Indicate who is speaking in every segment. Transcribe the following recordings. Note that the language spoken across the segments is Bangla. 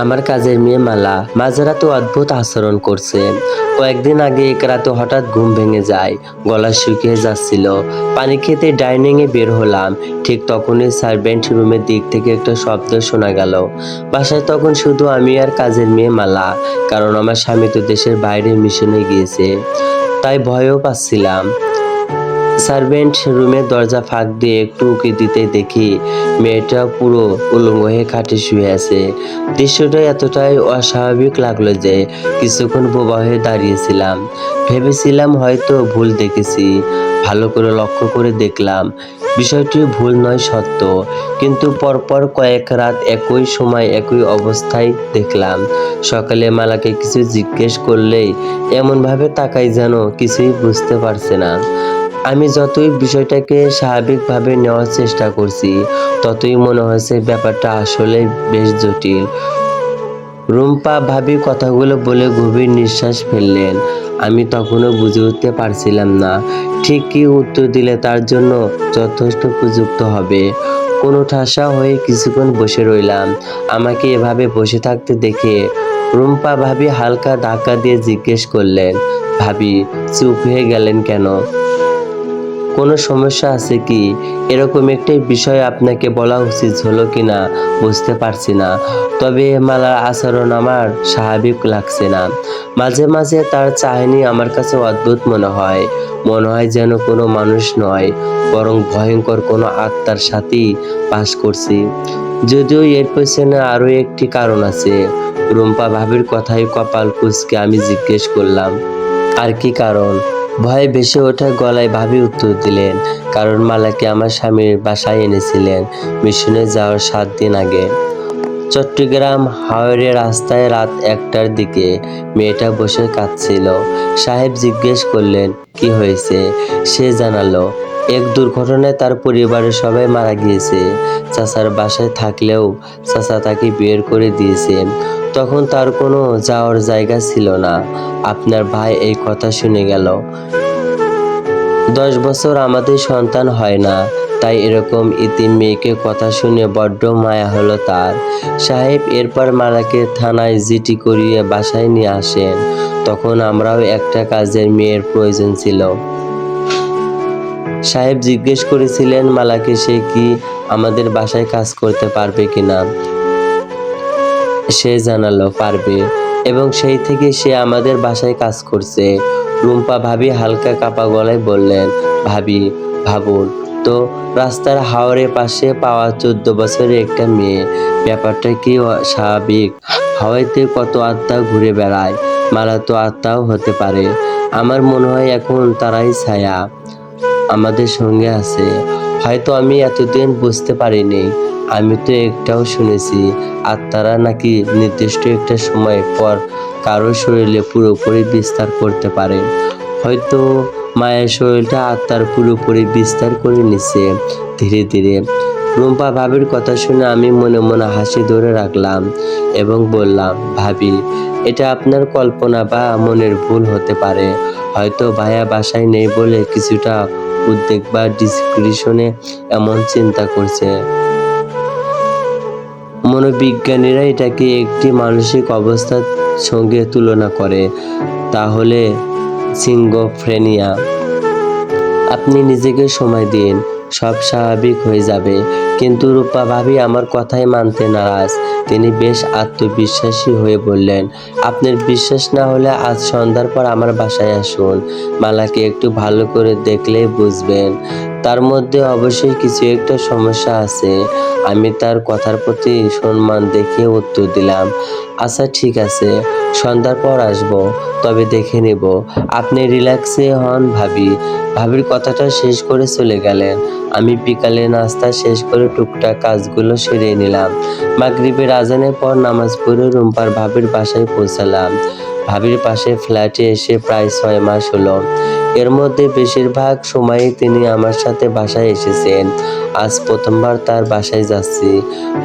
Speaker 1: আমার কাজের মেয়ে মালা মাঝরাতে অদ্ভুত আচরণ করছে। কয়েকদিন আগে এক রাতে হঠাৎ ঘুম ভেঙে যায়, গলা শুকিয়ে যাচ্ছিল। পানি খেতে ডাইনিং এ বের হলাম, ঠিক তখনই সার্ভেন্ট রুমের দিক থেকে একটা শব্দ শোনা গেল। বাসায় তখন শুধু আমি আর কাজের মেয়ে মালা, কারণ আমার স্বামী তো দেশের বাইরে মিশনে গিয়েছে, তাই ভয়ও পাচ্ছিলাম। সার্ভেন্ট রুমের দরজা ফাঁক দিয়ে একটু উঁকি দিতে দেখি মেয়েটা পুরো উলঙ্গ হয়ে খাটে শুয়ে আছে। দৃশ্যটা এতটাই অস্বাভাবিক লাগলো যে কিছুক্ষণ বোবা হয়ে দাঁড়িয়েছিলাম। ভেবেছিলাম হয়তো ভুল দেখেছি। ভালো করে লক্ষ্য করে দেখলাম বিষয়টি ভুল নয়, সত্য। কিন্তু পরপর কয়েক রাত একই সময় একই অবস্থায় দেখলাম। সকালে মালাকে কিছু জিজ্ঞেস করলেই এমনভাবে তাকাই যেন কিছুই বুঝতে পারছে না। আমি যতই বিষয়টাকে স্বাভাবিকভাবে নেওয়ার চেষ্টা করছি, ততই মনে হয়েছে ব্যাপারটা আসলে বেশ জটিল। রুম্পা ভাবি কথাগুলো বলে গভীর নিঃশ্বাস ফেললেন। আমি তখনও বুঝে উঠতে পারছিলাম না ঠিক কী উত্তর দিলে তার জন্য যথেষ্ট উপযুক্ত হবে। কোনো ঠাসা হয়ে কিছুক্ষণ বসে রইলাম। আমাকে এভাবে বসে থাকতে দেখে রুম্পা ভাবি হালকা ধাক্কা দিয়ে জিজ্ঞেস করলেন, ভাবি চুপ হয়ে গেলেন কেন? কোনো সমস্যা আছে কি? এরকম একটি বিষয় আপনাকে বলা উচিত হলো কিনা বুঝতে পারছি না। তবে মালার আচরণ আমার স্বাভাবিক লাগছে না। মাঝে মাঝে তার চাহনি আমার কাছে অদ্ভুত মনে হয়। মনে হয় যেন কোনো মানুষ নয়, বরং ভয়ঙ্কর কোনো আত্মার সাথেই বাস করছি। যদিও এর পেছনে আরও একটি কারণ আছে। রুম্পা ভাবির কথায় কপাল কুঁচকে আমি জিজ্ঞেস করলাম, আর কি কারণ? ভয়ে ভেসে ওঠা গলায় ভাবি উত্তর দিলেন, কারণ মালাকে আমার স্বামীর বাসায় এনেছিলেন মিশনে যাওয়ার 7 দিন আগে। চট্টগ্রাম হাওড়ে রাস্তায় রাত 1টার দিকে মেয়েটা বসে কাঁদছিল। সাহেব জিজ্ঞেস করলেন কি হয়েছে। সে জানালো এক দুর্ঘটনায় তার পরিবারের সবাই মারা গিয়েছে। চাচার বাসায় থাকলেও চাচা তাকে বের করে দিয়েছে। তখন তার কোনো যাওয়ার জায়গা ছিল না। আপনার ভাই এই কথা শুনে গেল। 10 বছর আমাদের সন্তান হয় না, তাই এরকম ইতিম মেয়েকে কথা শুনে বড্ড মায়া হলো তার। সাহেব এরপর মালাকে থানায় জিডি করিয়ে বাসায় নিয়ে আসেন। তখন আমরাও একটা কাজের মেয়ের প্রয়োজন ছিল। সাহেব জিজ্ঞেস করেছিলেন মালাকে সে কি আমাদের বাসায় কাজ করতে পারবে কিনা। সে জানালো পারবে, এবং সেই থেকে সে আমাদের বাসায় কাজ করছে। রুম্পা ভাবি হালকা কাঁপা গলায় বললেন, ভাবি ভাবুন তো, রাস্তার হাওরের পাশে পাওয়া 14 বছরের একটা মেয়ে, ব্যাপারটা কি স্বাভাবিক? হাওয়াইতে কত আত্মা ঘুরে বেড়ায়, মালা তো আত্মাও হতে পারে। আমার মনে হয় এখন তারাই ছায়া আমাদের সঙ্গে আছে। হয়তো আমি এতদিন বুঝতে পারিনি। আমি তো একটাও শুনেছি আত্মারা নাকি নির্দিষ্ট একটা সময় পর কারো শরীরে পুরোপুরি বিস্তার করতে পারে। হয়তো মায়ের শরীরটা আত্মার পুরোপুরি বিস্তার করে নিচ্ছে ধীরে ধীরে। রুম্পা ভাবির কথা শুনে আমি মনে মনে হাসি ধরে রাখলাম এবং বললাম, ভাবি এটা আপনার কল্পনা বা মনের ভুল হতে পারে। হয়তো ভাইয়া বাসায় নেই বলে কিছুটা উদ্বেগ বা ডিসক্রিপশনে এমন চিন্তা করছে। মনোবিজ্ঞানীরা এটাকে একটি মানসিক অবস্থার সঙ্গে তুলনা করে, তাহলে সিঙ্গোফ্রেনিয়া। আপনি নিজেকে সময় দিন, সব স্বাভাবিক হয়ে যাবে। কিন্তু রূপা ভাবি আমার কথাই মানতে নারাজ। তিনি বেশ আত্মবিশ্বাসী হয়ে বললেন, আপনার বিশ্বাস না হলে আজ সন্ধ্যার পর আমার বাসায় আসুন। মালাকে একটু ভালো করে দেখলেই বুঝবেন তার মধ্যে অবশ্যই কিছু একটা সমস্যা আছে। আমি তার কথার প্রতি সম্মান দেখিয়ে উত্তর দিলাম, আচ্ছা ঠিক আছে, সন্ধ্যার পর আসবো, তবে দেখে নেব। আপনি রিল্যাক্সে হন ভাবি। ভাবির কথাটা শেষ করে চলে গেলেন। আমি বিকালে নাস্তা শেষ করে টুকটাক কাজগুলো সেরে নিলাম। মাগরিবের আজানের পর নামাজ পড়ে রুম্পার ভাবির বাসায় পৌঁছালাম। ভাবির পাশে ফ্ল্যাটে এসে প্রায় 6 মাস হলো। এর মধ্যে বেশিরভাগ সময়ই তিনি আমার সাথে বাসায় এসেছেন। আজ প্রথমবার তার বাসায় যাচ্ছি।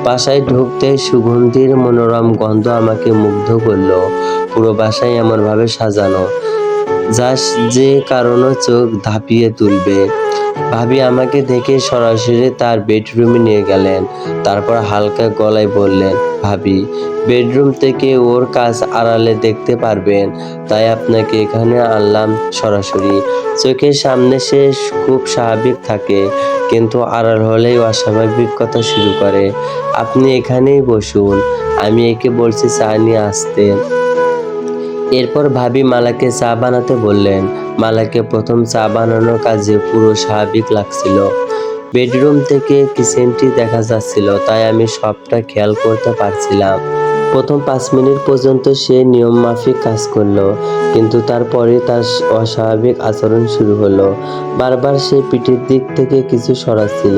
Speaker 1: বাসায় ঢুকতেই সুগন্ধির মনোরম গন্ধ আমাকে মুগ্ধ করলো। পুরো বাসায় এমনভাবে সাজানো যা যে কারণে চোখ ধাপিয়ে তুলবে। ভাবি আমাকে দেখে সরাসরি তার বেডরুমে নিয়ে গেলেন। তারপর হালকা গলায় বললেন, ভাবি, বেডরুম থেকে ওর কাজ আড়ালে দেখতে পারবেন, তাই আপনাকে এখানে আনলাম সরাসরি। চোখের সামনে সে খুব স্বাভাবিক থাকে, কিন্তু আড়াল হলেই অস্বাভাবিকতা শুরু করে। আপনি এখানেই বসুন, আমি একে বলছি চা নিয়ে আসতে। এরপর ভাবি মালাকে চা বানাতে বললেন। মালাকে প্রথম চা বানানোর কাজে পুরো স্বাভাবিক লাগছিল। বেডরুম থেকে কিচেনটি দেখা যাচ্ছিল, তাই আমি সবটা খেয়াল করতে পারছিলাম। প্রথম 5 মিনিট পর্যন্ত সে নিয়মমাফিক কাজ করলো, কিন্তু তারপরে তার অস্বাভাবিক আচরণ শুরু হলো। বারবার সে পিঠের দিক থেকে কিছু সরাচ্ছিল,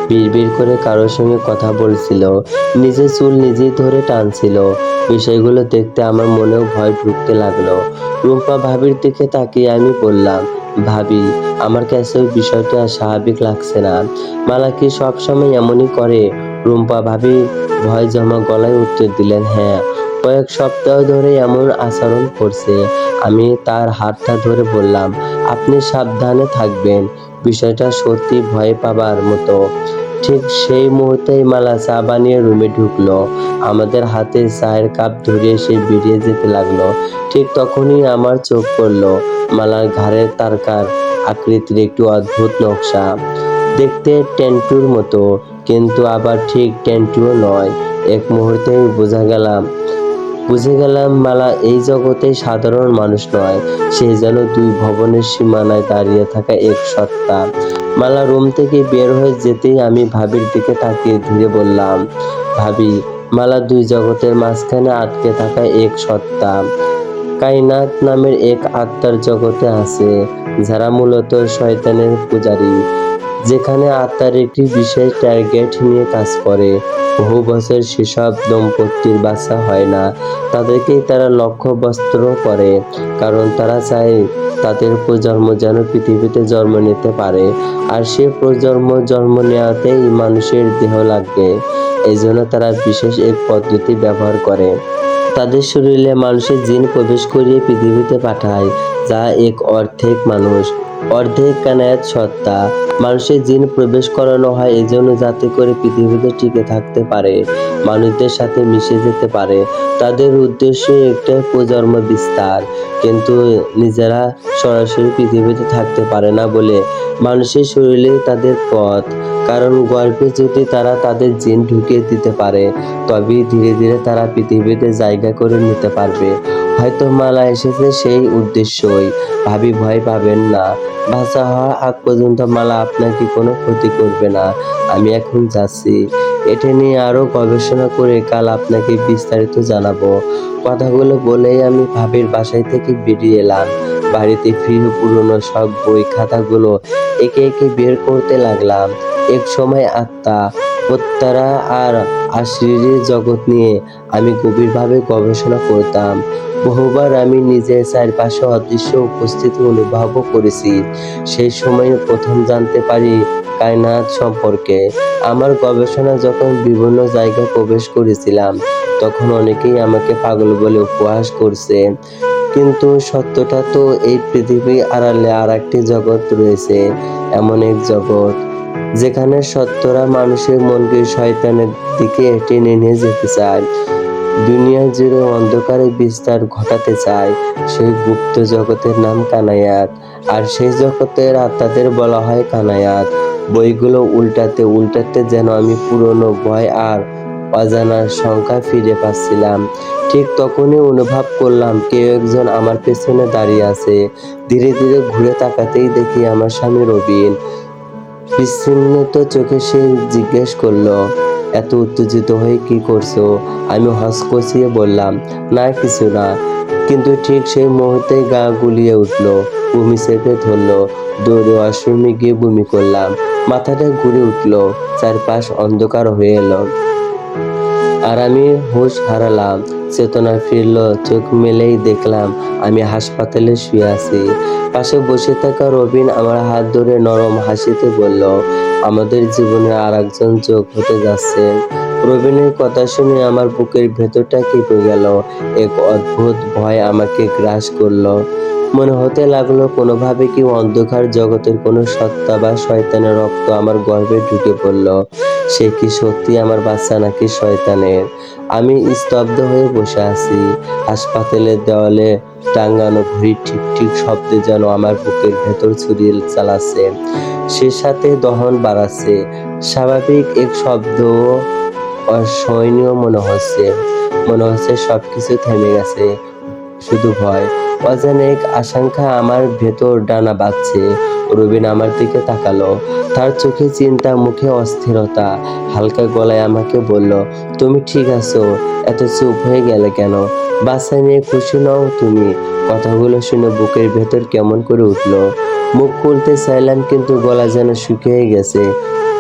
Speaker 1: বিড়বিড় করে কারোর সঙ্গে কথা বলছিল, নিজের চুল নিজেই ধরে টানছিল। বিষয়গুলো দেখতে আমার মনেও ভয় ঢুকতে লাগলো। রুম্পা ভাবির দিকে তাকিয়ে আমি বললাম, ভাবি, আমার কাছে ওই বিষয়টা স্বাভাবিক লাগছে না। মালা কি সবসময় এমনই করে? রুম্পা ভাবি ভয় জমা গলায় উত্তর দিলেন, হ্যাঁ, কয়েক সপ্তাহ ধরে এমন আচরণ করছে। আমি তার হাতটা ধরে বললাম, আপনি সাবধানে থাকবেন, বিষয়টা সত্যি ভয় পাবার মতো। ঠিক সেই মুহূর্তেই মালা চা বানিয়ে রুমে ঢুকলো। আমাদের হাতে চায়ের কাপ ধরিয়ে সে বেরিয়ে যেতে লাগলো। ঠিক তখনই আমার চোখ পড়লো মালার ঘাড়ের তারকার আকৃতির একটু অদ্ভুত নকশা। দেখতে ট্যাটুর মতো, কিন্তু আবার ঠিক ট্যাটুও নয়। এক মুহূর্তেই বুঝে গেলাম মালা এই জগতে সাধারণ মানুষ নয়, সে যেন 2 ভবনের সীমানায় দাঁড়িয়ে থাকা এক সত্তা। মালা রুম থেকে বের হয়ে যেতেই আমি ভাবির দিকে তাকিয়ে ধীরে বললাম, ভাবি, মালা 2 জগতের মাঝখানে আটকে থাকা এক সত্তা। কায়নাত নামের এক আত্মার জগতে আছে, যারা মূলত শয়তানের পূজারী, যেখানে আত্মার একটি বিশেষ টার্গেট নিয়ে কাজ করে। বহু বছর সেসব দম্পতির বাচ্চা হয় না, তাদেরকেই তারা লক্ষ্যবস্ত্র করে, কারণ তারা চায় তাদের প্রজন্ম যেন পৃথিবীতে জন্ম নিতে পারে, আর সে প্রজন্ম জন্ম নেওয়াতেই মানুষের দেহ লাগবে। এই জন্য তারা বিশেষ এক পদ্ধতি ব্যবহার করে। তাদের শরীরে মানুষের জিন প্রবেশ করিয়ে পৃথিবীতে পাঠায়, যা এক অর্ধেক মানুষ, অর্ধেক কানায়াত সত্তা। মানুষের জিন প্রবেশ করানো হয় এজন্য, যাতে করে পৃথিবীতে টিকে থাকতে পারে, মানুষদের সাথে মিশে যেতে পারে। তাদের উদ্দেশ্য একটাই, প্রজন্ম বিস্তার, কিন্তু নিজেরা সরাসরি পৃথিবীতে থাকতে পারে না বলে মানুষের শরীরে তাদের পথ। কারণ গর্ভে যদি তারা তাদের জিন ঢুকিয়ে দিতে পারে, তবেই ধীরে ধীরে তারা পৃথিবীতে জায়গা করে নিতে পারবে। হয়তো মালা এসেছে সেই উদ্দেশ্যই। ভাবি, ভয় পাবেন না, বাচ্চা হওয়ার আগ পর্যন্ত মালা আপনাকে কোনো ক্ষতি করবে না। আমি এখন যাচ্ছি, এটা নিয়ে আরো গবেষণা করে কাল আপনাকে বিস্তারিত জানাবো। কথাগুলো বলেই আমি ভাবির বাসায় থেকে বেরিয়ে এলাম। বাড়িতে ফিরে পুরনো সব বই খাতাগুলো একে একে বের করতে লাগলাম। এক সময় আত্মা, প্রত্যারা আর আশ্রির জগৎ নিয়ে আমি গভীরভাবে গবেষণা করতাম। বহুবার আমি নিজের চারপাশে অদৃশ্য উপস্থিতি অনুভবও করেছি। সেই সময়ে প্রথম জানতে পারি কায়নাত সম্পর্কে। আমার গবেষণা যখন বিভিন্ন জায়গায় প্রবেশ করেছিলাম, তখন অনেকেই আমাকে পাগল বলে উপহাস করছে, কিন্তু সত্যটা তো এই পৃথিবীর আড়ালে আর একটি জগৎ রয়েছে, এমন এক জগৎ যেখানে সত্যরা মানুষের মনকে শয়তানের দিকে টেনে নিয়ে যেতে চায়, দুনিয়া জুড়ে অন্ধকারে বিস্তার ঘটাতে চায়। সেই গুপ্ত জগতের নাম কানায়াত, আর সেই জগতের আত্মাদের বলা হয় কানায়াত। বইগুলো উল্টাতে উল্টাতে যেন আমি পুরনো ভয় আর অজানার সংখ্যা ফিরে পাচ্ছিলাম। ঠিক তখনই অনুভব করলাম কেউ একজন আমার পেছনে দাঁড়িয়ে আছে। ধীরে ধীরে ঘুরে তাকাতেই দেখি আমার স্বামী রবিন। বিস্মিত চোখে সে জিজ্ঞেস করলো, এত উত্তেজিত হয়ে কি করছো? আমি হকচকিয়ে বললাম, না কিছু না। কিন্তু ঠিক সেই মুহূর্তেই গা গুলিয়ে উঠলো, বমি চেপে ধরলো। দৌড়ে ওয়াশরুমে গিয়ে বমি করলাম। মাথাটা ঘুরে উঠলো, চারপাশ অন্ধকার হয়ে এলো। আর আমি হুঁশ হারালাম। চেতনা ফিরল, চোখ মেলেই দেখলাম আমি হাসপাতালে শুয়ে আছি। পাশে বসে থাকা রবিন আমার হাত ধরে নরম হাসিতে বলল, আমাদের জীবনে আর একজন যোগ হতে যাচ্ছে। রবিনের কথা শুনে আমার বুকের ভেতরটা কেঁপে গেল। এক অদ্ভুত ভয় আমাকে গ্রাস করলো। মনে হতে লাগলো কোনোভাবে কি অন্ধকার জগতের কোনো সত্তা বা শয়তানের রক্ত আমার গর্ভে ঢুকে পড়ল। সে কি সত্যি আমার বাচ্চা নাকি শয়তানের? আমি স্তব্ধ হয়ে বসে আছি। হাসপাতালের দেওয়ালে টাঙ্গানো ঘড়ির ঠিক ঠিক শব্দে যেন আমার বুকের ভেতর ছুরি চালাচ্ছে, সে সাথে দহন বাড়াচ্ছে। স্বাভাবিক এক শব্দ অসহনীয় মনে হচ্ছে সবকিছু থেমে গেছে, শুধু ভয়। অজানা এক আশঙ্কা আমার ভেতর ডানা বাঁধছে। রবিন আমার দিকে তাকালো, তার চোখে চিন্তা, মুখে অস্থিরতা। হালকা গলায় আমাকে বলল, তুমি ঠিক আছো? এত চুপ হয়ে গেলে কেন? বাচ্চা নিয়ে খুশি নও তুমি? কথাগুলো শুনে বুকের ভেতর কেমন করে উঠলো। মুখ খুলতে চাইলাম কিন্তু গলা যেন শুকিয়ে গেছে।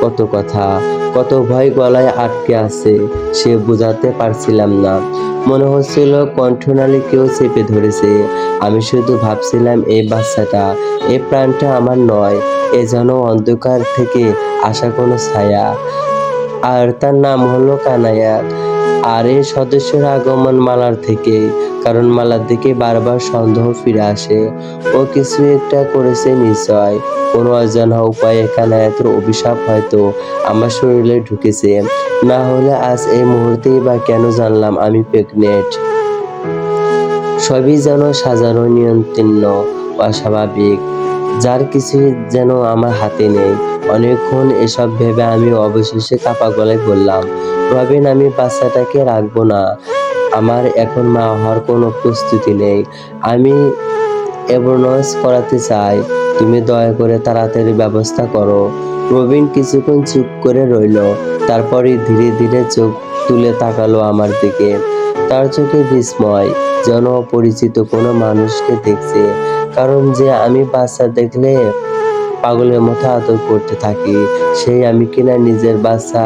Speaker 1: কত কথা, কত ভয় গলায় আটকে আছে, সে বোঝাতে পারছিলাম না। মনে হচ্ছিল কণ্ঠনালী কেউ চেপে ধরেছে। আমি শুধু ভাবছিলাম, এই বাচ্চাটা, এই প্রাণটা আমার নয়, এ যেন অন্ধকার থেকে আসা কোনো ছায়া। আর তার নাম হলো কানাইয়া। আর এই সদস্যের আগমন মালার থেকে, কারণ মালার দিকে বারবার সন্দেহ ফিরে আসে। ও কিছু একটা করেছে নিশ্চয়। কোনো অজানা উপায়ে কানায়াতের অভিশাপ হয়তো আমার শরীরে ঢুকেছে। না হলে আজ এই মুহূর্তেই বা কেন জানলাম আমি প্রেগনেন্ট? সবই যেন সাজানো, নিয়ন্ত্রণ, অস্বাভাবিক, যার কিছুই যেন আমার হাতে নেই। অনেকক্ষণ এসব ভেবে আমি অবশেষে কাপা গলায় বললাম, রবিন, আমি বাচ্চাটাকে রাখবো না। আমার এখন মা হওয়ার কোনো প্রস্তুতি নেই। আমি অ্যাবর্শন করাতে চাই। তুমি দয়া করে তাড়াতাড়ি ব্যবস্থা করো। রবিন কিছুক্ষণ চুপ করে রইল, তারপরই ধীরে ধীরে চোখ তুলে তাকালো আমার দিকে। তার চোখে বিস্ময়, যেন অপরিচিত কোনো মানুষকে দেখছে। কারণ যে আমি বাচ্চা দেখলে পাগলের মতো আদর করতে থাকি, সেই আমি কিনা নিজের বাচ্চা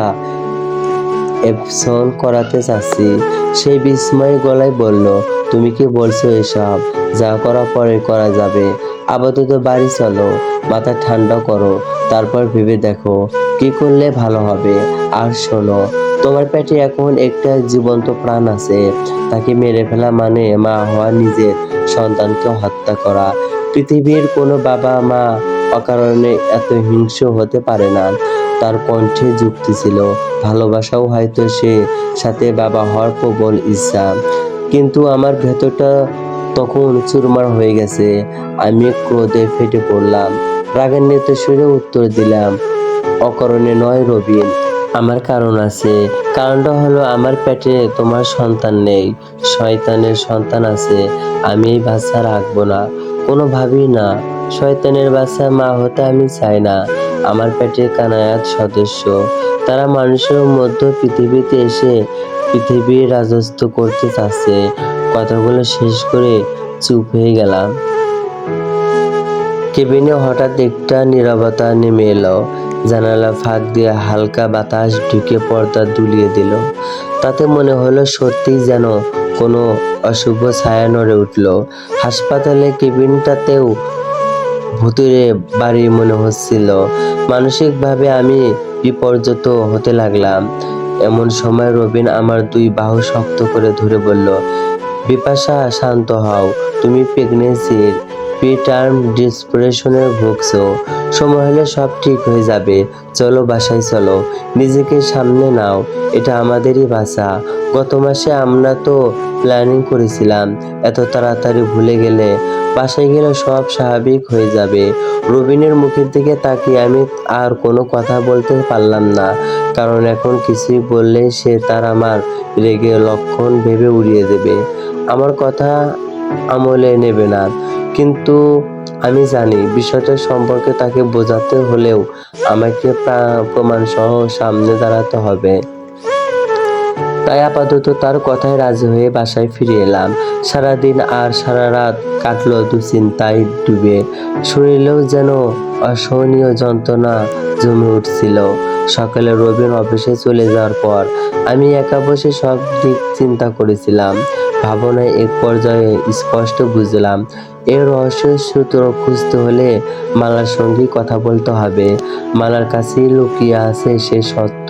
Speaker 1: অ্যাবর্শন করাতে চাচ্ছি। সেই বিস্ময় গলায় বলল, তুমি কি বলছো এসব? যা করা পরে করা যাবে। আপাতত বাড়ি চলো, মাথা ঠান্ডা করো, তারপর ভেবে দেখো কি করলে ভালো হবে। আর শোনো, তোমার পেটে এখন একটা জীবন্ত প্রাণ আছে। তাকে মেরে ফেলা মানে মা হওয়া নিজের সন্তানকে হত্যা করা। পৃথিবীর কোনো বাবা মা অকারণে এত হিংস্র হতে পারে না। তার কণ্ঠে যুক্তি ছিল, ভালোবাসাও হয়তো সে, সাথে বাবা হওয়ার প্রবল ইচ্ছা। কিন্তু আমার ভেতরটা তখন চুরমার হয়ে গেছে। আমি ক্রোধে ফেটে পড়লাম। রাগান্বিত সুরে উত্তর দিলাম, অকারণে নয় রবিন, আমার কারণ আছে। কারণটা হলো আমার পেটে তোমার সন্তান নেই, শয়তানের সন্তান আছে। আমি এই বাচ্চা রাখবো না, কোনোভাবেই না। শয়তানের বাচ্চা মা হতে আমি চাই না। আমার পেটে কানায়াত সদস্য, তারা মানুষের মধ্যে পৃথিবীতে এসে পৃথিবীর রাজত্ব করতে চাচ্ছে। কথাগুলো শেষ করে চুপ হয়ে গেলাম। কেবিনে হঠাৎ একটা নীরবতা নেমে এলো। জানালা ফাঁক দিয়ে হালকা বাতাস ঢুকে পর্দা দুলিয়ে দিল। তাতে মনে হলো সত্যিই যেন কোনো অশুভ ছায়া নড়ে উঠল। হাসপাতালে কেবিনটাতেও ভূতুড়ে বাড়ি মনে হচ্ছিল। মানসিকভাবে আমি বিপর্যস্ত হতে লাগলাম। এমন সময় রবিন আমার দুই বাহু শক্ত করে ধরে বলল, বিপাশা, শান্ত হও। তুমি প্রেগনেন্সির প্রি-টার্ম ডিপ্রেশনে ভুগছো। সময় হলে সব ঠিক হয়ে যাবে। চলো বাসায় চলো, নিজেকে সামনে নাও। এটা আমাদেরই বাসা। গত মাসে আমরা তো প্ল্যানিং করেছিলাম, এত তাড়াতাড়ি ভুলে গেলে? বাসায় গেলে সব স্বাভাবিক হয়ে যাবে। রবিনের মুখের দিকে তাকিয়ে আমি আর কোনো কথা বলতে পারলাম না, কারণ এখন কিছুই বললেই সে তার আমার রেগে লক্ষণ ভেবে উড়িয়ে দেবে, আমার কথা আমলে নেবে না। কিন্তু আমি জানি বিষয়টা সম্পর্কে তাকে বোঝাতে হলেও আমাকে প্রমাণ সহ সামনে দাঁড়াতে হবে। তাই আপাতত তার কথায় রাজি হয়ে বাসায় ফিরে এলাম। সারাদিন আর সারা রাত কাটলো দুশ্চিন্তায় ডুবে। শরীরেও যেন অসহনীয় যন্ত্রণা জমে উঠছিল। সকালে রবিন অফিসে চলে যাওয়ার পর আমি একা বসে সব দিক চিন্তা করেছিলাম। ভাবনায় এক পর্যায়ে স্পষ্ট বুঝলাম, এর রহস্যের সূত্র খুঁজতে হলে মালার সঙ্গেই কথা বলতে হবে। মালার কাছেই লুকিয়ে আছে সে সত্য,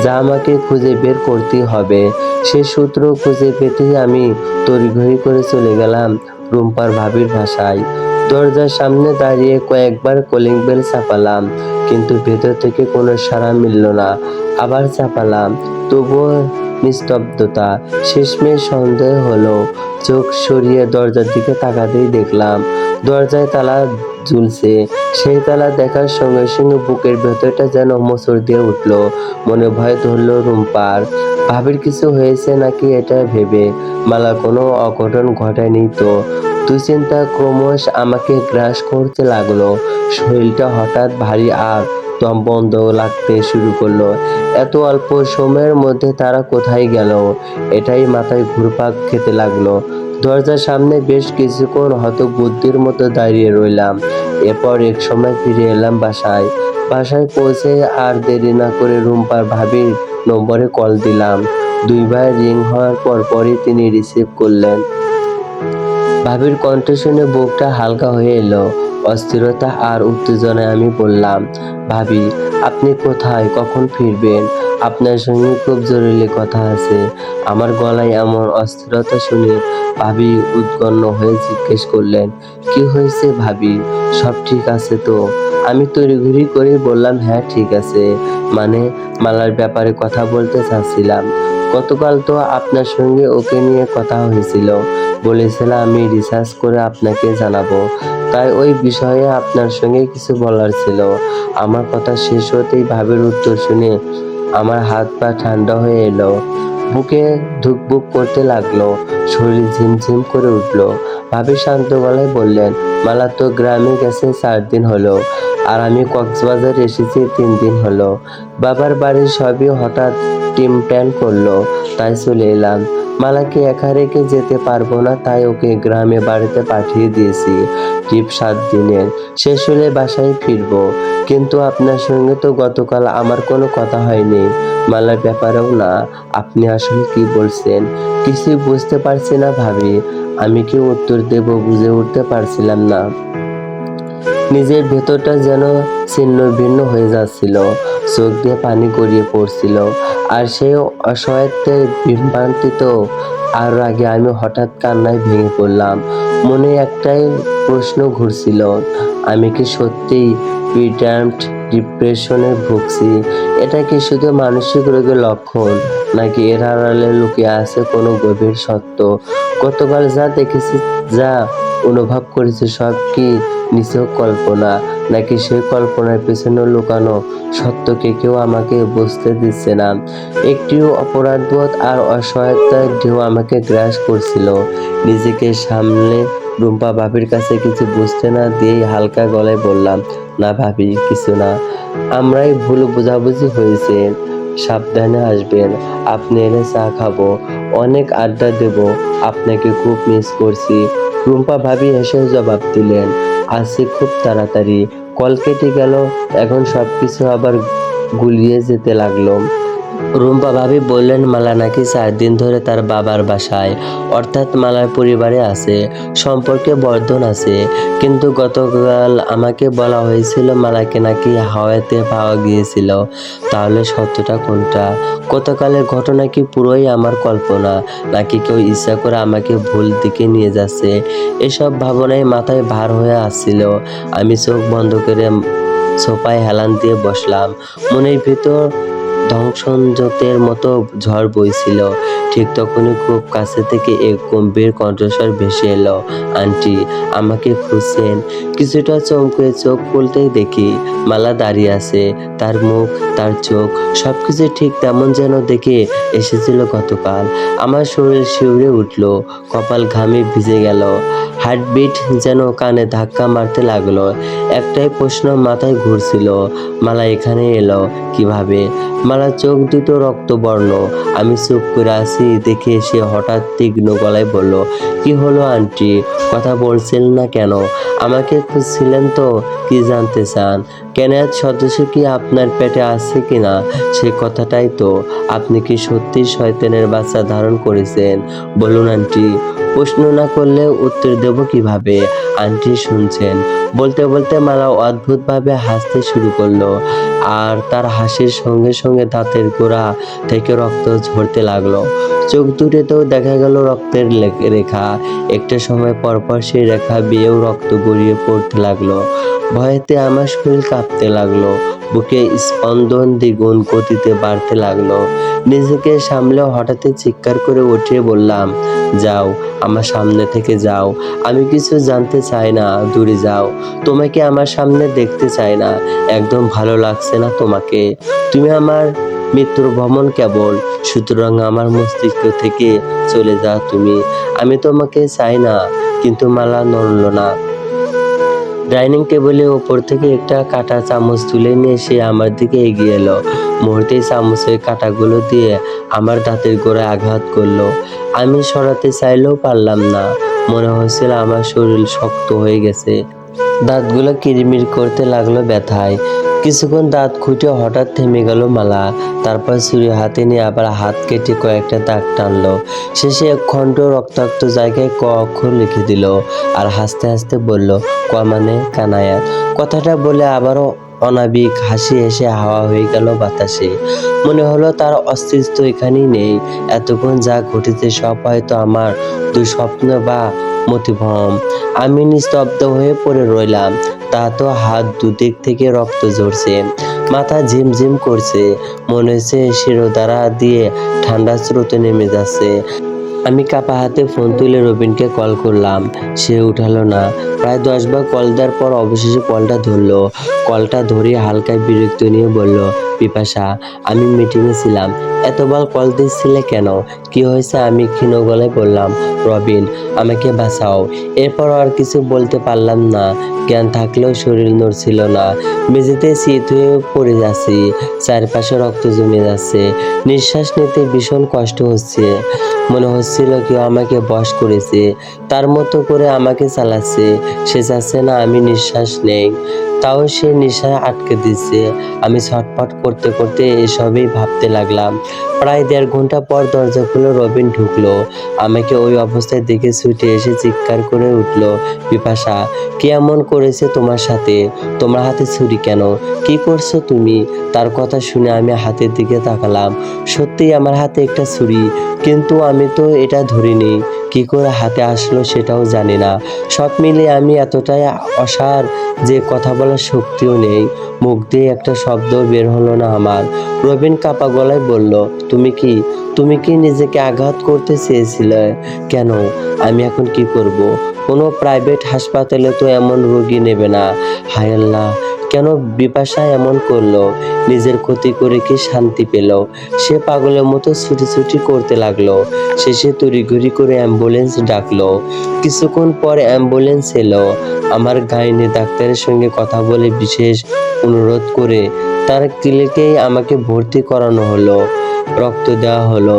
Speaker 1: যা আমাকে খুঁজে বের করতেই হবে। সে সূত্র খুঁজে পেতেই আমি তড়িঘড়ি করে চলে গেলাম রুম্পার ভাবির বাসায়। দরজার সামনে দাঁড়িয়ে কয়েকবার কলিং বেল চাপালাম, কিন্তু ভেতর থেকে কোনো সাড়া মিলল না। আবার চাপালাম, তবুও নিস্তব্ধতা। শেষমেশ সন্দেহ হলো। চোখ সরিয়ে দরজার দিকে তাকাতেই দেখলাম দরজায় তালা ঝুলছে। সেই তালা দেখার সঙ্গে সঙ্গে বুকের ভেতরটা যেন মোচড় দিয়ে উঠল। মনে ভয় ধরলো রুম্পার। ভাবির কিছু হয়েছে নাকি এটা ভেবে মালা কোনো অঘটন ঘটায়নি তো। দুশ্চিন্তা ক্রমশ আমাকে গ্রাস করতে লাগলো। শরীরটা হঠাৎ ভারী আর দম বন্ধ লাগতে শুরু করলো। এত অল্প সময়ের মধ্যে তারা কোথায় গেল, এটাই মাথায় ঘুরপাক খেতে লাগলো। দরজার সামনে বেশ কিছুক্ষণ হতবুদ্ধির মতো দাঁড়িয়ে রইলাম। এরপর এক সময় ফিরে এলাম বাসায়। বাসায় পৌঁছে আর দেরি না করে রুম্পার ভাবির নম্বরে কল দিলাম। দুইবার রিং হওয়ার পরই তিনি রিসিভ করলেন। ভাবির কণ্ঠ শুনে বুকটা হালকা হয়ে এলো। অস্থিরতা আর উত্তেজনায় আমি বললাম, ভাবি, আপনি কোথায়, কখন ফিরবেন? আপনার সঙ্গে খুব জরুরি কথা আছে। আমার গলায় এমন অস্থিরতা শুনে ভাবি উদ্বিগ্ন হয়ে জিজ্ঞেস করলেন, কি হয়েছে ভাবি, সব ঠিক আছে তো? আমি তড়িঘড়ি করে বললাম, হ্যাঁ ঠিক আছে, মানে মালার ব্যাপারে কথা বলতে চাচ্ছিলাম। গতকাল তো আপনার সঙ্গে ওকে নিয়ে কথা হয়েছিল, বলেছিলাম আমি রিসার্চ করে আপনাকে জানাবো, তাই ওই বিষয়ে আপনার সঙ্গে কিছু বলার ছিল। আমার কথা শেষ হতেই ভাবির উত্তর শুনে আমার হাত পা ঠান্ডা হয়ে এলো। বুকে ধুকপুক করতে লাগলো, শরীর ঝিমঝিম করে উঠলো। ভাবি শান্ত গলায় বললেন, মালা তো গ্রামে গেছে 4 দিন হলো, আর আমি কক্সবাজার এসেছি 3 দিন হলো। বাবার বাড়ির সবই হঠাৎ টিম প্ল্যান করলো, তাই চলে এলাম। মালাকে একা রেখে যেতে পারবো না, তাই ওকে গ্রামে বাড়িতে পাঠিয়ে দিয়েছি। ট্রিপ 7 দিনের, শেষ হলে বাসায় ফিরবো। কিন্তু আপনার সঙ্গে তো গতকাল আমার কোনো কথা হয়নি, মালার ব্যাপারেও না। আপনি আসলে কি বলছেন কিছুই বুঝতে পারছি না ভাবি। আমি কি উত্তর দেব বুঝে উঠতে পারছিলাম না। নিজের ভেতরটা যেন ছিন্ন ভিন্ন হয়ে যাচ্ছিল, চোখ দিয়ে পানি গড়িয়ে পড়ছিল। আর সেই অসহায়ত্বের বিভ্রান্তিত আর আগে আমি হঠাৎ কান্নায় ভেঙে পড়লাম। মনে একটাই প্রশ্ন ঘুরছিল, আমি কি সত্যিই প্রিটার্মড ডিপ্রেশনে ভুগছি? এটা কি শুধু মানসিক রোগের লক্ষণ, নাকি এর আড়ালে লুকিয়ে আছে কোনো গভীর সত্য? গতকাল যা দেখেছি, যা অনুভব করেছি, সব কি নিছক কল্পনা, নাকি সেই কল্পনার পেছনে লুকানো সত্যকে কেউ আমাকে বুঝতে দিচ্ছে না? একটি অপরাধবোধ আর অসহায়তার ঢেউ আমাকে গ্রাস করছিল। নিজেকে সামলে রুম্পা ভাবির কাছে কিছু বুঝতে না দিয়েই হালকা গলায় বললাম, না ভাবি, কিছু না, আমরাই ভুল বোঝাবুঝি হয়েছে। সাবধানে আসবেন, আপনি এলে চা খাবো, অনেক আড্ডা দেব, আপনাকে খুব মিস করছি। রুম্পা ভাবি হেসে জবাব দিলেন, আসছি খুব তাড়াতাড়ি। কল কেটে গেল। এখন সবকিছু আবার গুলিয়ে যেতে লাগলো। রুম্পা ভাবি বললেন, মালা নাকি 4 দিন ধরে তার বাবার বাসায়, অর্থাৎ মালার পরিবারে আছে, সম্পর্কে বর্ধন আছে। কিন্তু গতকাল আমাকে বলা হয়েছিল মালাকে নাকি হাওয়াতে পাওয়া গিয়েছিল। তাহলে সত্যটা কোনটা? গতকালের ঘটনা কি পুরোই আমার কল্পনা, নাকি কেউ ইচ্ছা করে আমাকে ভুল দিকে নিয়ে যাচ্ছে? এসব ভাবনায় মাথায় ভার হয়ে আসছিল। আমি চোখ বন্ধ করে সোফায় হেলান দিয়ে বসলাম। মনের ভিতর ধ্বংসঞ্জতের মতো ঝড় বইছিল। ঠিক তখনই খুব কাছে থেকে এক গম্ভীর কণ্ঠস্বর ভেসে এলো, আন্টি, আমাকে খুঁজছেন? কিছুটা চমকে চোখ খুলতেই দেখি মালা দাঁড়িয়ে আছে। তার মুখ, তার চোখ, সবকিছু ঠিক তেমন যেন দেখে এসেছিল গতকাল। আমার শরীর শিউরে উঠল, কপাল ঘামে ভিজে গেল, হার্টবিট যেন কানে ধাক্কা মারতে লাগলো। একটাই প্রশ্ন মাথায় ঘুরছিল, মালা এখানে এলো কিভাবে? মালা মালার চোখ দুটো রক্তবর্ণ। আমি চুপ করে আছি দেখে সে হঠাৎ তীক্ষ্ণ গলায় বলল, কি হলো আন্টি, কথা বলছেন না কেন? আমাকে খুঁজছিলেন তো? কি জানতে চান? কেনাত সদস্য কি আপনার পেটে আছে কিনা সে কথাটাই তো। আপনি কি সত্যি শয়তানের বাচ্চা ধারণ করেছেন? বলুন আন্টি। প্রশ্ন না করলে উত্তর দেব কিভাবে? আন্টি শুনছেন? বলতে বলতে মালা অদ্ভুতভাবে হাসতে শুরু করলো, আর তার হাসির সঙ্গে সঙ্গে দাঁতের গোড়া থেকে রক্ত ঝরতে লাগলো। চোখ দুটোতেও দেখা গেল রক্তের রেখা। একটা সময় পরপর সেই রেখা বেয়েও রক্ত গড়িয়ে পড়তে লাগলো। ভয়েতে আমার শরীর কাঁপতে লাগলো, বুকে স্পন্দন দ্বিগুণ গতিতে বাড়তে লাগলো। নিজেকে সামলে হঠাৎই চিৎকার করে উঠে বললাম, যাও, আমার সামনে থেকে যাও। আমি কিছু জানতে চাই না, দূরে যাও। তোমাকে আমার সামনে দেখতে চাই না। একদম ভালো লাগছে না তোমাকে। তুমি আমার মৃত্যুর ভ্রমণ কেবল, সুতরাং আমার মস্তিষ্ক থেকে চলে যাও তুমি। আমি তোমাকে চাই না। কিন্তু মালা নড়ল না। ডাইনিং টেবিলের ওপর থেকে একটা কাঁটা চামচ তুলে নিয়ে সে আমার দিকে এগিয়ে এলো। মুহূর্তেই চামচের কাঁটাগুলো দিয়ে আমার দাঁতের গোড়ায় আঘাত করলো। আমি সরাতে চাইলেও পারলাম না। মনে হচ্ছিল আমার শরীর শক্ত হয়ে গেছে। দাঁতগুলো কিরমির করতে লাগলো ব্যথায়। কিছুক্ষণ দাঁত খুঁটে হঠাৎ থেমে গেল মালা। তারপর ছুরি হাতে নিয়ে আবার হাত কেটে কয়েকটা দাগ টানলো। শেষে এক খণ্ড রক্তাক্ত জায়গায় ক অক্ষর লিখে দিল, আর হাসতে হাসতে বলল, ক মানে কানায়াত। কথাটা বলে আবারও অনাবিক হাসি এসে হাওয়া হয়ে গেল বাতাসে। মনে হলো তার অস্তিত্ব এখানেই নেই। এতক্ষণ যা ঘটেছে সব হয়তো আমার দুঃস্বপ্ন বা মতিভ্রম। আমি নিস্তব্ধ হয়ে পড়ে রইলাম। তা তো হাত দুদিক থেকে রক্ত ঝরছে, মাথা ঝিমঝিম করছে, মনে হচ্ছে শিরোধারা দিয়ে ঠান্ডা স্রোতে নেমে যাচ্ছে। আমি কাপা হাতে ফোন তুলে রবিনকে কল করলাম। সে উঠালো না। প্রায় 10 বার কল দেওয়ার পর অবশেষে কলটা ধরলো। কলটা ধরে হালকা বিরক্ত নিয়ে বলল, বিপাশা, আমি মিটিংয়ে ছিলাম। এতবার কল দিচ্ছিলে কেন? কি হয়েছে? আমি ক্ষীণ গলায় বললাম, রবিন, আমাকে বাঁচাও। এরপর আর কিছু বলতে পারলাম না। জ্ঞান থাকলেও শরীর নড়ছিল না। মেঝেতে চিত হয়ে পড়ে যাচ্ছি। চারপাশে রক্ত জমে যাচ্ছে। নিঃশ্বাস নিতে ভীষণ কষ্ট হচ্ছে। মনে হচ্ছিল কেউ আমাকে বশ করেছে, তার মতো করে আমাকে চালাচ্ছে। সে চাচ্ছে না আমি নিঃশ্বাস নেই, তাও সে নিঃশ্বাস আটকে দিচ্ছে। আমি ছটফট করতে করতে এসবই ভাবতে লাগলাম। প্রায় 1.5 ঘন্টা পর দরজা খুলে রবিন ঢুকলো। আমাকে ওই অবস্থায় দেখে ছুটে এসে চিৎকার করে উঠল, বিপাশা, কে এমন করেছে তোমার সাথে? তোমার হাতে ছুরি কেন? কি করছো তুমি? তার কথা শুনে আমি হাতের দিকে তাকালাম। সত্যিই আমার হাতে একটা ছুরি, কিন্তু আমি তো এটা ধরিনি। কি করে হাতে আসলো সেটাও জানি না। সব মিলিয়ে আমি এতটাই অসাড় যে কথা বলার শক্তিও নেই। মুখ দিয়ে একটা শব্দ বের হলো না আমার। রবিন কাপা গলায় বলল, তুমি কি নিজেকে আঘাত করতে চেয়েছিলে? কেন? আমি এখন কি করব? কোনো প্রাইভেট হাসপাতালে তো এমন রোগী নেবে না। হায় আল্লাহ, কেন বিপাশা এমন করলো? নিজের ক্ষতি করে কি শান্তি পেল? সে পাগলের মতো ছুটি করতে লাগলো। শেষে তড়িঘড়ি করে অ্যাম্বুলেন্স ডাকলো। কিছুক্ষণ পর অ্যাম্বুলেন্স এলো। আমার গাইনি ডাক্তারের সঙ্গে কথা বলে বিশেষ অনুরোধ করে তার ক্লিনিকেই আমাকে ভর্তি করানো হলো। রক্ত দেওয়া হলো।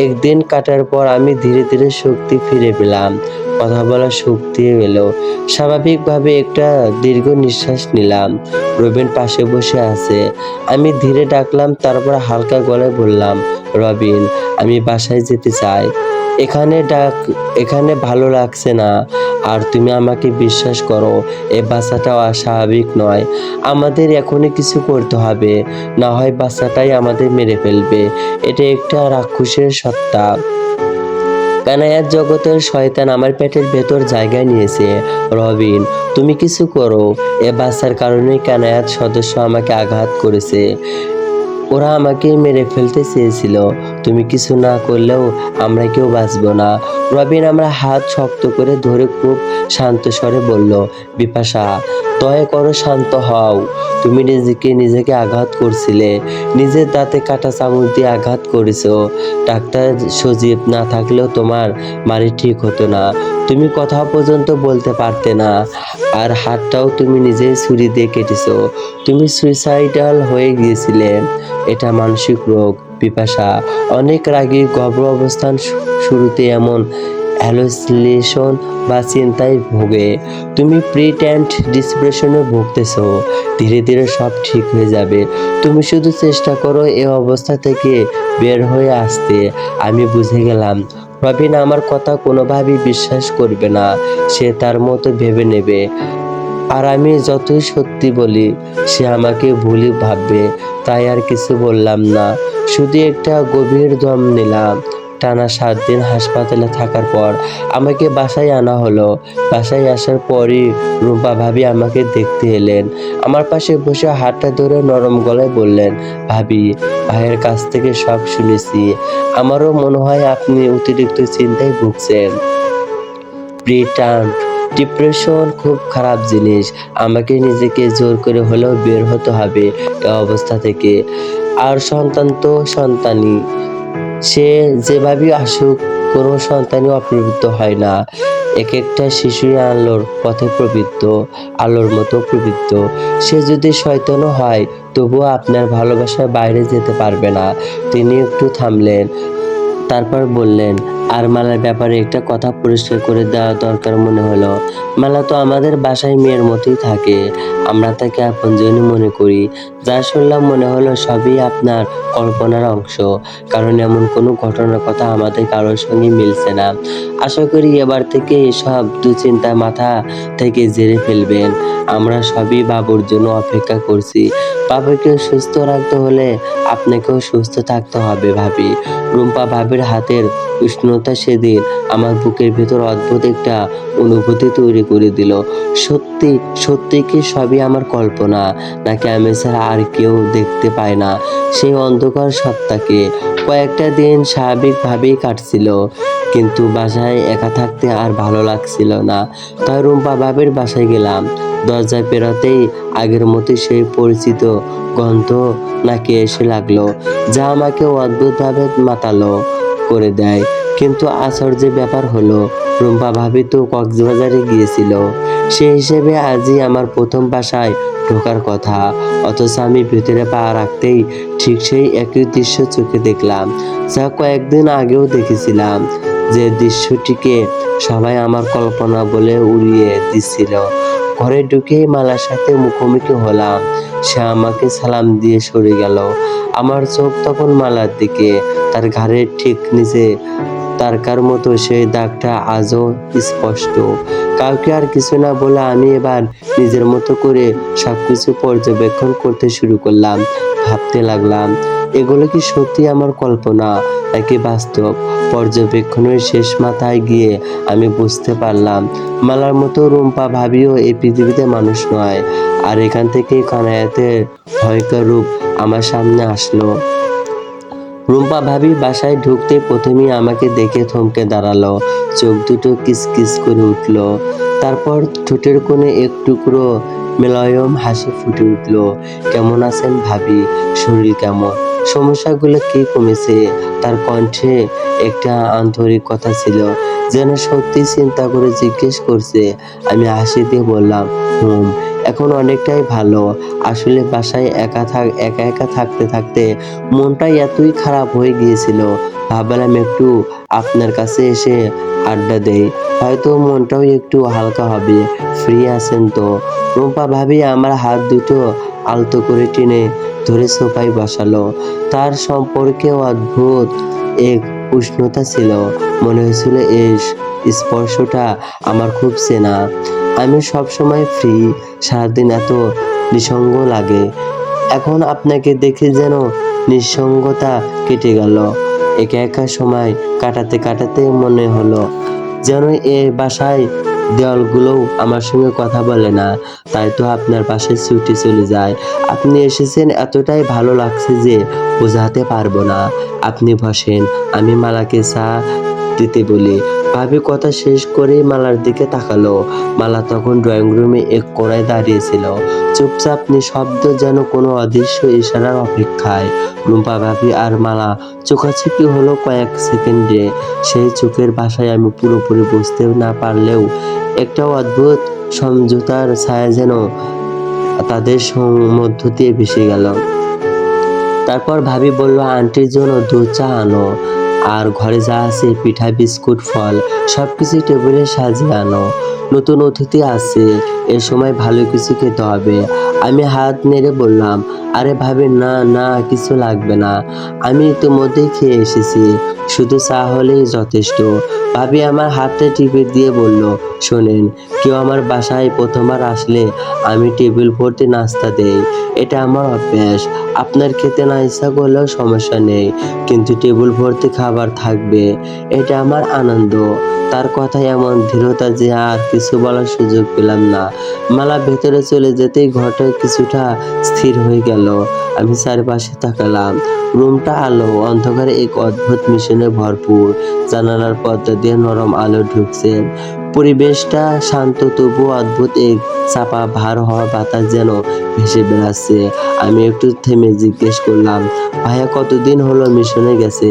Speaker 1: একদিন কাটার পর আমি ধীরে ধীরে শক্তি ফিরে পেলাম। কথা বলার শক্তি এলো। স্বাভাবিকভাবে একটা দীর্ঘ নিঃশ্বাস নিলাম। রবিন পাশে বসে আছে। আমি ধীরে ডাকলাম, তারপর হালকা গলায় বললাম, রবিন, আমি বাসায় যেতে চাই। এখানে ভালো লাগছে না। আর তুমি আমাকে বিশ্বাস করো, এই বাচ্চাটাও অস্বাভাবিক নয়। আমাদের এখনই কিছু করতে হবে, না হয় বাচ্চাটাই আমাদের মেরে ফেলবে। এটা একটা রাক্ষসের সত্তা। কানায়াত জগতের শয়তান আমার পেটের ভেতর জায়গা নিয়েছে। রবিন, তুমি কিছু করো। এ বাচ্চার কারণেই কানায়াত সদস্য আমাকে আঘাত করেছে। ওরা আমাকে মেরে ফেলতে চেয়েছিল। তুমি কিছু না করলেও আমরা কেউ বাঁচব না। রবিন আমরা হাত শক্ত করে ধরে খুব শান্ত স্বরে বলল, বিপাশা, দয়া করো শান্ত হও। তুমি নিজেকে আঘাত করছিলে, নিজের দাঁতে কাটা চামচ দিয়ে আঘাত করেছো। ডাক্তার সজীব না থাকলেও তোমার মারি ঠিক হতো না। তুমি কথা পর্যন্ত বলতে পারতে না, আর হাতটাও তুমি নিজেই ছুরি দিয়ে কেটেছো। তুমি সুইসাইডাল হয়ে গিয়েছিলে। এটা মানসিক রোগ বিপাশা। অনেক রাগী গর্ভ অবস্থান শুরুতে এমন হ্যালুসিনেশন বা চিন্তায় ভোগে। তুমি প্রিটেন্ড ডিপ্রেশনে ভুগতেছো। ধীরে ধীরে সব ঠিক হয়ে যাবে। তুমি শুধু চেষ্টা করো এই অবস্থা থেকে বের হয়ে আসতে। আমি বুঝে গেলাম রবিন আমার কথা কোনোভাবেই বিশ্বাস করবে না। সে তার মতো ভেবে নেবে, আর আমি যতই সত্যি বলি সে আমাকে ভুলই ভাববে। তাই আর কিছু বললাম না, শুধু একটা গভীর দম নিলাম। টানা 7 দিন হাসপাতালে থাকার পর আমাকে বাসায় আনা হলো। বাসায় আসার পরই রুম্পা ভাবি আমাকে দেখতে এলেন। আমার পাশে বসে হাতটা ধরে নরম গলায় বললেন, ভাবি, ভাইয়ের কাছ থেকে সব শুনেছি। আমারও মনে হয় আপনি অতিরিক্ত চিন্তায় ভুগছেন। প্রিটার্ম ডিপ্রেশন খুব খারাপ জিনিস। আমাকে নিজেকে জোর করে হলেও বের হতে হবে এ অবস্থা থেকে। আর সন্তান তো সন্তানই, সে যেভাবেই আসুক, কোনো সন্তানই অপবিত্র হয় না। এক একটা শিশুই আলোর পথে প্রবৃত্ত, আলোর মতো প্রবৃত্ত। সে যদি শয়তানও হয় তবুও আপনার ভালোবাসার বাইরে যেতে পারবে না। তিনি একটু থামলেন, তারপর বললেন, আর মালার ব্যাপারে একটা কথা পরিষ্কার করে দেওয়া দরকার মনে হলো। মালা তো আমাদের বাসায় মেয়ের মতোই থাকে। আমরা তাকে আপনজনই মনে করি। যা শুনলাম মনে হলো সবই আপনার কল্পনার অংশ, কারণ এমন কোনো ঘটনার কথা আমাদের কারোর সঙ্গে মিলছে না। আশা করি এবার থেকে এসব দুশ্চিন্তা মাথা থেকে ঝেড়ে ফেলবেন। আমরা সবই বাবুর জন্য অপেক্ষা করছি। বাবুকে সুস্থ রাখতে হলে আপনাকেও সুস্থ থাকতে হবে ভাবি। রুম্পা ভাবির হাতের উষ্ণতা সেদিন আমার বুকের ভেতর অদ্ভুত একটা অনুভূতি তৈরি করে দিল। সত্যি সত্যি কি সবই আমার কল্পনা, নাকি আমি ছাড়া আর কেউ দেখতে পায় না সেই অন্ধকার সত্তাকে? কয়েকটা দিন স্বাভাবিকভাবেই কাটছিল, কিন্তু বাসায় একা থাকতে আর ভালো লাগছিল না। তাই রুম্পা ভাবির বাসায় গেলাম। দরজায় পেরোতেই আগের মতোই সেই পরিচিত গন্ধ নাকে এসে লাগলো, যা আমাকে অদ্ভুতভাবে মাতালো করে দেয়। কিন্তু আশ্চর্যের ব্যাপার হলো, রুম্পা ভাবি তো কক্সবাজারে গিয়েছিল। সে হিসেবে আজই আমার প্রথম বাসায় ঢোকার কথা, অথচ আমি ভেতরে পা রাখতেই ঠিক সেই একই দৃশ্য চোখে দেখলাম, যা কয়েকদিন আগেও দেখেছিলাম। যে দৃশ্যটিকে সবাই আমার কল্পনা বলে উড়িয়ে দিচ্ছিল। ঘরে ঢুকেই মালার সাথে মুখোমুখি হলাম। সে আমাকে সালাম দিয়ে সরে গেল। আমার চোখ তখন মালার দিকে, তার ঘাড়ের ঠিক নিচে তারকার মতো সেই দাগটা আজও স্পষ্ট। কাউকে আর কিছু না বলে আমি এবার নিজের মতো করে সবকিছু পর্যবেক্ষণ করতে শুরু করলাম। ভাবতে লাগলাম, এগুলো কি সত্যি আমার কল্পনা নাকি বাস্তব? পর্যবেক্ষণের শেষ মাথায় গিয়ে আমি বুঝতে পারলাম, মালার মতো রুম্পা ভাবিও এই পৃথিবীতে মানুষ নয়। আর এখান থেকেই কানায়াতের ভয়ঙ্কর রূপ আমার সামনে আসলো। রুম্পা ভাবি বাসায় ঢুকতে প্রথমেই আমাকে দেখে থমকে দাঁড়ালো, চোখ দুটো কিচকিচ করে উঠল। তারপর ঠোঁটের কোণে এক টুকরো মেলয়ম হাসি ফুটে উঠল। কেমন আছেন ভাবি? শরীর কেমন? সমস্যাগুলো কি কমেছে? তার কণ্ঠে একটা আন্তরিকতা ছিল, যেন সত্যি চিন্তা করে জিজ্ঞেস করছে। আমি হাসি দিয়ে বললাম, এখন অনেকটাই ভালো। আসলে বাসায় একা একা থাকতে থাকতে মনটাই এতই খারাপ হয়ে গিয়েছিল, ভাবলাম একটু আপনার কাছে এসে আড্ডা দেই, হয়তো মনটাও একটু হালকা হবে। ফ্রি আছেন তো? রুম্পা ভাবি আমার হাত দুটো আলতো করে টেনে ধরে সোফায় বসালো। তার সম্পর্কে অদ্ভুত এক উষ্ণতা ছিল। মনে হয়েছিল এই স্পর্শটা আমার খুব চেনা। আমি সবসময় ফ্রি, সারাদিন এত নিঃসঙ্গ লাগে। এখন আপনাকে দেখে যেন নিঃসঙ্গতা কেটে গেল। একা একা সময় কাটাতে কাটাতে মনে হলো যেন এ বাসায় দেওয়ালগুলোও আমার সঙ্গে কথা বলে না। তাই তো আপনার পাশে ছুটে চলে যায়। আপনি এসেছেন এতটাই ভালো লাগছে যে বোঝাতে পারবো না। আপনি বসেন, আমি মালাকে চা দিতে বলি। ভাবি কথা শেষ করেই মালার দিকে তাকালো। মালা তখন ড্রয়িং রুমে এক কোণায় দাঁড়িয়েছিল, চুপচাপ নিঃশব্দ, যেন কোনো অদৃশ্য ইশারার অপেক্ষায়। রুম্পা ভাবি আর মালা চোখাচোখি হলো কয়েক সেকেন্ডে। সেই চোখের ভাষায় আমি পুরোপুরি বুঝতে না পারলেও একটা অদ্ভুত সমঝোতার ছায়া যেন তাদের মধ্য দিয়ে ভেসে গেল। তারপর ভাবি বলল, আন্টির জন্য দুধ চা আনো, আর ঘরে যা আছে পিঠা, বিস্কুট, ফল সবকিছু টেবিলে সাজিয়ে আনো। নতুন অতিথি আছে, এ সময় ভালো কিছু খেতে হবে। আমি হাত নেড়ে বললাম, আরে ভাবি, না না, কিছু লাগবে না, আমি ইতিমধ্যেই খেয়ে এসেছি, শুধু চা হলেই যথেষ্ট। ভাবি আমার হাতটা টিপে দিয়ে বলল, শোনেন, কেউ আমার বাসায় প্রথমবার আসলে আমি টেবিল ভর্তি নাস্তা দেই, এটা আমার অভ্যাস। আপনার খেতে না ইচ্ছা করলেও সমস্যা নেই, কিন্তু টেবিল ভর্তি খাবার থাকবে, এটা আমার আনন্দ। তার কথায় এমন দৃঢ়তা যে আর কিছু বলার সুযোগ পেলাম না। মালা ভেতরে চলে যেতেই ঘরটা কিছুটা স্থির হয়ে গেল। আমি চারপাশে তাকালাম। রুমটা আলো, অন্ধকারে এক অদ্ভুত মিশনে ভরপুর। জানালার পর্দা দিয়ে নরম আলো ঢুকছে। পরিবেশটা শান্ত, তবুও অদ্ভুত এক চাপা ভার হওয়া বাতাস যেন ভেসে বেড়াচ্ছে। আমি একটু থেমে জিজ্ঞেস করলাম, ভাইয়া কতদিন হলো মিশনে গেছে?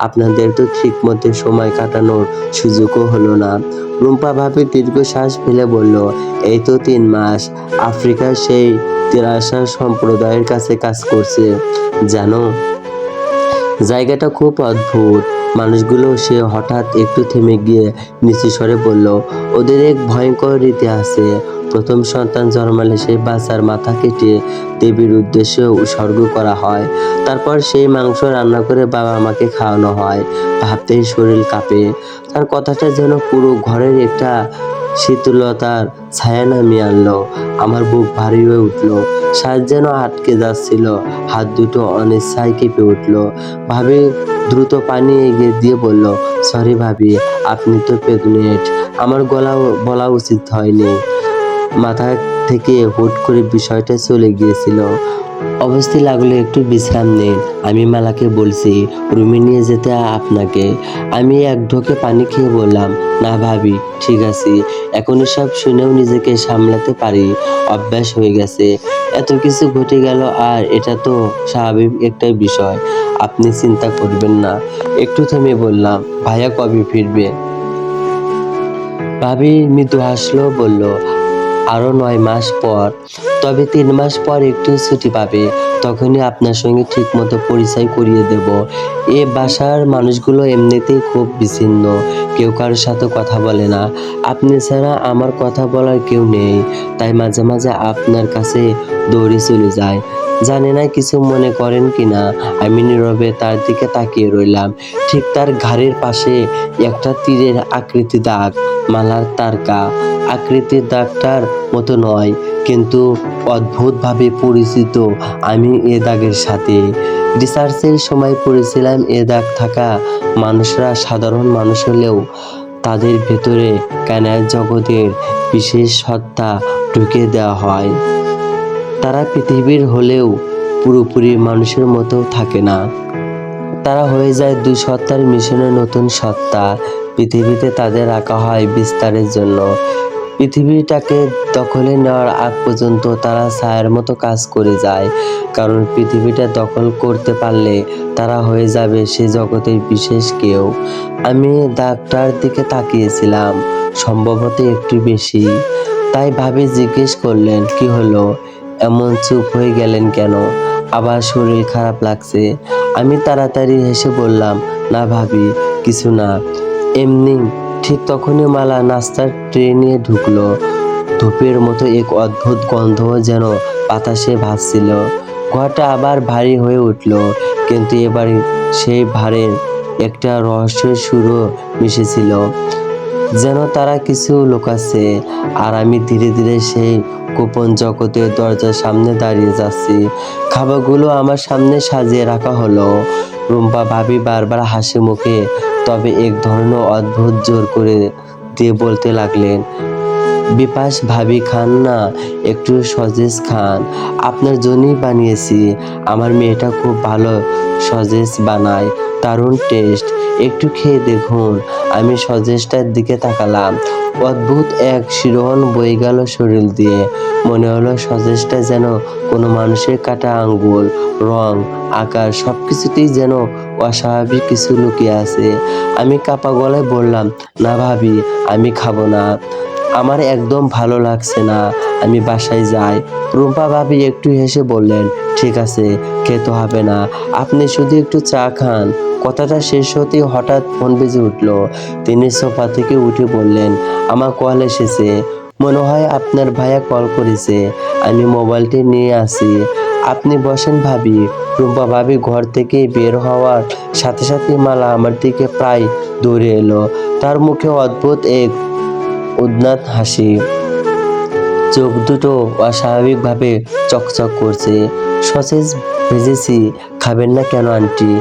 Speaker 1: আপনাদের তো ঠিক মতো সময় কাটানোর সুযোগও হলো না। রুম্পা ভাবি দীর্ঘশ্বাস ফেলে বলল, এই তো 3 মাস। আফ্রিকার সেই তেরাসা সম্প্রদায়ের কাছে কাজ করছে। জানো, জায়গাটা খুব অদ্ভুত। মানুষগুলো, সে হঠাৎ একটু থেমে গিয়ে নিচু স্বরে বলল, ওদের এক ভয়ঙ্কর রীতি আছে। প্রথম সন্তান জন্মালে সেই বাচ্চার মাথা কেটে দেবীর উদ্দেশ্যে উৎসর্গ করা হয়। তারপর সেই মাংস রান্না করে বাবা মাকে খাওয়ানো হয়। ভাবতেই শরীর কাঁপে। তার কথাটা যেন পুরো ঘরের একটা শীতলতার ছায়া নামিয়ে আনলো। আমার বুক ভারী হয়ে উঠল, শ্বাস যেন আটকে যাচ্ছিল, হাত দুটো অনিচ্ছায় কেঁপে উঠল। ভাবি দ্রুত পানি এগিয়ে দিয়ে বলল, সরি ভাবি, আপনি তো প্রেগনেন্ট। আমার বলা উচিত হয়নি। মাথা থেকে হুট করে বিষয়টা চলে গিয়েছিল। অবস্থি লাগলো একটু বিশ্রাম নিন, আমি মালাকে বলছি রুমে নিয়ে যেতে আপনাকে। আমি এক ঢোকে পানি খেয়ে বললাম, না ভাবি, ঠিক আছে, এখন সব শুনেও নিজেকে সামলাতে পারি, অভ্যাস হয়ে গেছে। এত কিছু ঘটে গেল আর এটা তো স্বাভাবিক একটা বিষয়, আপনি চিন্তা করবেন না। একটু থেমে বললাম, ভাইয়া কবে ফিরবে? ভাবি মৃদু হাসলো, বলল, আরো 9 মাস পর। তবে 3 মাস পর একটু ছুটি পাবে, তখনই আপনার সঙ্গে ঠিক মতো পরিচয় করিয়ে দেব। এ বাসার মানুষগুলো এমনিতেই খুব বিচ্ছিন্ন, কেউ কারোর সাথে কথা বলে না। আপনি ছাড়া আমার কথা বলার কেউ নেই, তাই মাঝে মাঝে আপনার কাছে দৌড়ে চলে যায়। জানি না কিছু মনে করেন কিনা। আমি নীরবে তার দিকে তাকিয়ে রইলাম। ঠিক তার ঘাড়ের পাশে একটা তীরের আকৃতি দাগ, মালার তারকা আকৃতির দাগটার মতো নয়, কিন্তু অদ্ভুতভাবে পরিচিত। আমি এ দাগের সাথে রিসার্চের সময় পড়েছিলাম, এ দাগ থাকা মানুষরা সাধারণ মানুষ হলেও তাদের ভেতরে কায়নাত জগতের বিশেষ সত্তা ঢুকে দেওয়া হয়। তারা পৃথিবীর হলেও পুরোপুরি মানুষের মতো থাকে না। তারা হয়ে যায় দুই সত্তার মিশনে নতুন সত্তা। পৃথিবীতে তাদের রাখা হয় বিস্তারের জন্য। পৃথিবীটাকে দখলে নেওয়ার আগ পর্যন্ত তারা ছায়ার মতো কাজ করে যায়, কারণ পৃথিবীটা দখল করতে পারলে তারা হয়ে যাবে সে জগতের বিশেষ কেউ। আমি দাগটার দিকে তাকিয়েছিলাম, সম্ভবত একটু বেশি। তাই ভাবি জিজ্ঞেস করলেন, কি হলো, এমন চুপ হয়ে গেলেন কেন? আবার শরীর খারাপ লাগছে? আমি তাড়াতাড়ি হেসে বললাম, না ভাবি, কিছু না, এমনি। ঠিক তখনই মালা নাস্তার ট্রে নিয়ে ঢুকলো। ধূপের মতো এক অদ্ভুত গন্ধ যেন বাতাসে ভাসছিল। ঘরটা আবার ভারী হয়ে উঠল, কিন্তু এবার সেই ভারের একটা রহস্যের সুরও মিশেছিল, যেন তারা কিছু লুকাচ্ছে। আর আমি ধীরে ধীরে সেই গোপন জগতের দরজার সামনে দাঁড়িয়ে যাচ্ছি। খাবারগুলো আমার সামনে সাজিয়ে রাখা হলো। রুম্পা ভাবি বারবার হাসি মুখে, তবে এক ধরনের অদ্ভুত জোর করে দিয়ে বলতে লাগলেন, বিপাশ ভাবি খান না, একটু সজেজ খান, আপনার জন্যই বানিয়েছি। আমার মেয়েটা খুব ভালো সজেজ বানায়, দারুণ টেস্ট, একটু খেয়ে দেখুন। আমি সজেজটার দিকে তাকালাম, অদ্ভুত এক শিহরণ বয়ে গেল শরীর দিয়ে। মনে হলো সজেজটা যেন কোনো মানুষের কাটা আঙ্গুল, রং, আকার সবকিছুতেই যেন অস্বাভাবিক কিছু লুকিয়ে আছে। আমি কাপা গলায় বললাম, না ভাবি, আমি খাবো না, আমার একদম ভালো লাগছে না, আমি বাসায় যাই। রুম্পা ভাবি একটু হেসে বললেন, ঠিক আছে, খেতে হবে না, আপনি শুধু একটু চা খান। কথাটা শেষ হতেই হঠাৎ ফোন বেজে উঠল। তিনি সোফা থেকে উঠে বললেন, আমার কল এসেছে, মনে হয় আপনার ভাইয়া কল করেছে, আমি মোবাইলটি নিয়ে আসি, আপনি বসেন ভাবি। রুম্পা ভাবি ঘর থেকে বের হওয়ার সাথে সাথে মালা আমার দিকে প্রায় দৌড়ে এলো। তার মুখে অদ্ভুত এক উদ্মাদ হাসি, চোখ দুটো অস্বাভাবিকভাবে চকচক করছে। সসেজ ভেজেছি, খাবেন না কেন আন্টি?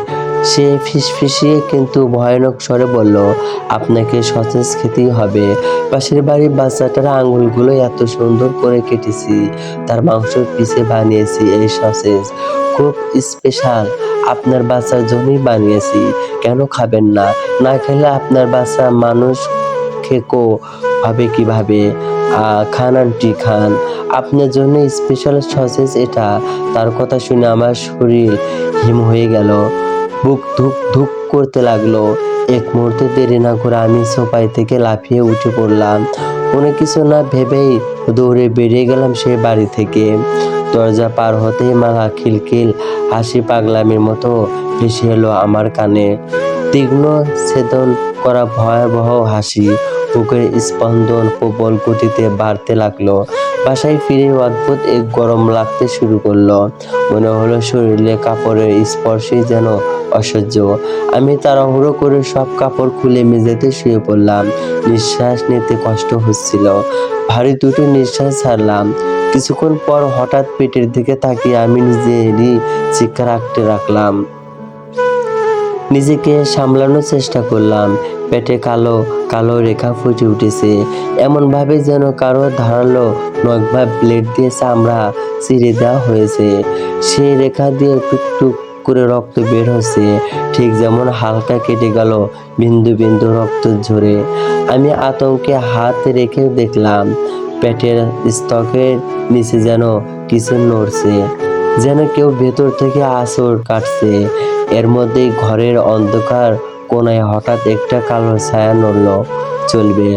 Speaker 1: সে ফিসফিসিয়ে কিন্তু ভয়ানক স্বরে বলল, আপনাকে সসেজ খেতেই হবে। পাশের বাড়ির বাচ্চাটার আঙুলগুলো এত সুন্দর করে কেটেছি, তার মাংসের পিসে বানিয়েছি এই সসেজ, খুব স্পেশাল, আপনার বাচ্চার জন্যই বানিয়েছি। কেন খাবেন না? না খেলে আপনার বাচ্চা মানুষ খেকো হবে কিভাবে? খান আন্টি খান, আপনার জন্য স্পেশাল সসেজ এটা। তার কথা শুনে আমার শরীর হিম হয়ে গেল, বুক ধুক ধুক করতে লাগলো। এক মুহূর্তে দেরি না করে আমি সোফায় থেকে লাফিয়ে উঠে পড়লাম। কোনো কিছু না ভেবেই দৌড়ে বেরিয়ে গেলাম সেই বাড়ি থেকে। দরজা পার হতেই মালা খিলখিল হাসি পাগলামির মতো ভেসে এলো আমার কানে, তীক্ষ্ণ ছেদন করা ভয়াবহ হাসি। বুকের স্পন্দন প্রবল গতিতে বাড়তে লাগলো। বাসায় ফিরে অদ্ভুত এক গরম লাগতে শুরু করলো, মনে হলো শরীরে কাপড়ের স্পর্শই যেন অসহ্য। আমি তাড়াহুড়ো করে সব কাপড় খুলে মেঝেতে শুয়ে পড়লাম। নিঃশ্বাস নিতে কষ্ট হচ্ছিল, ভারী দুটো নিঃশ্বাস ছাড়লাম। কিছুক্ষণ পর হঠাৎ পেটের দিকে তাকিয়ে আমি নিজেরই চিৎকার আঁকড়ে রাখলাম। নিজেকে সামলানোর চেষ্টা করলাম। পেটে কালো কালো রেখা ফুটে উঠেছে, এমনভাবে যেন কারো ধারালো নখ বা ব্লেড দিয়ে চামড়া চিরে দেওয়া হয়েছে। সেই রেখা দিয়ে টুকটুক করে রক্ত বের হচ্ছে, ঠিক যেমন হালকা কেটে গেল বিন্দু বিন্দু রক্ত ঝরে। আমি আতঙ্কে হাত রেখে দেখলাম পেটের স্তকের নিচে যেন কিছু নড়ছে, যেন কেউ ভেতর থেকে আঁচড় কাটছে। এর মধ্যেই ঘরের অন্ধকার কোণায় হঠাৎ একটা কালো ছায়া নড়ল। চলবে,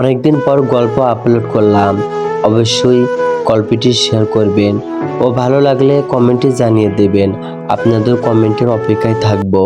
Speaker 1: অনেকদিন পর গল্প আপলোড করলাম, অবশ্যই গল্পটি শেয়ার করবেন ও ভালো লাগলে কমেন্টে জানিয়ে দেবেন। আপনাদের কমেন্টের অপেক্ষায় থাকবো।